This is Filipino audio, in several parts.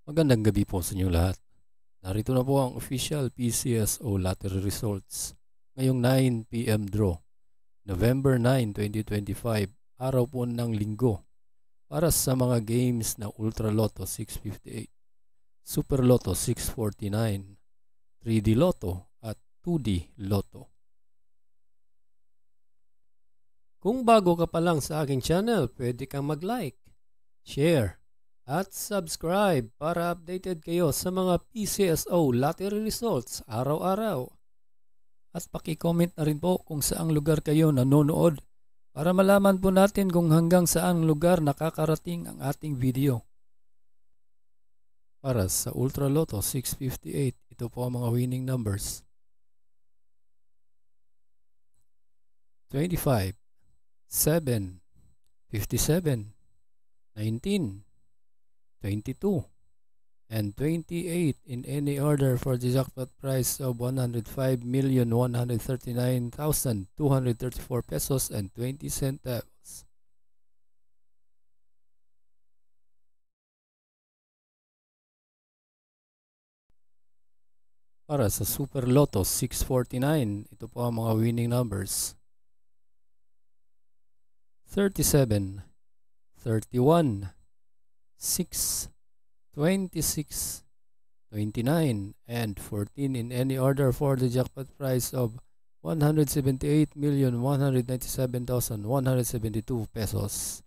Magandang gabi po sa inyong lahat. Narito na po ang official PCSO lottery results ngayong 9 PM draw, November 9, 2025, araw po ng linggo, para sa mga games na Ultra Lotto 658, Super Lotto 649, 3D Lotto at 2D Lotto. Kung bago ka pa lang sa aking channel, pwede kang mag-like, share, at subscribe para updated kayo sa mga PCSO lottery results araw-araw. At paki-comment na rin po kung saang lugar kayo nanonood para malaman po natin kung hanggang saang lugar nakakarating ang ating video. Para sa Ultra Lotto 658, ito po ang mga winning numbers. 25, 7, 57, 19, 22, and 28 in any order for the jackpot prize of 105,139,234 pesos and 20 centavos. Para sa Super Lotto 649, ito po ang mga winning numbers. 37, 31, 6, 26, 29, and 14 in any order for the jackpot prize of 178,197,172 pesos.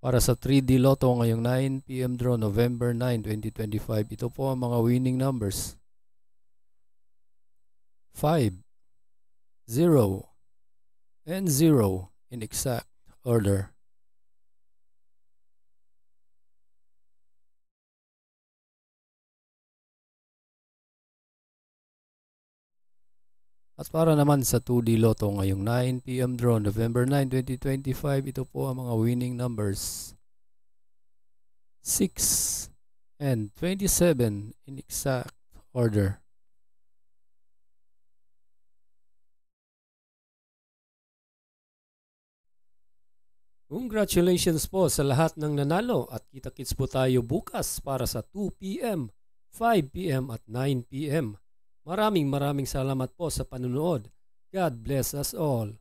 Para sa 3D Lotto ngayong 9 PM draw, November 9, 2025, ito po ang mga winning numbers. 5, 0, and 0 in exact order. At para naman sa 2D Lotto ngayong 9 PM draw, November 9, 2025, ito po ang mga winning numbers. 6 and 27 in exact order. Congratulations po sa lahat ng nanalo at kita-kits po tayo bukas para sa 2 PM, 5 PM at 9 PM. Maraming salamat po sa panunood. God bless us all.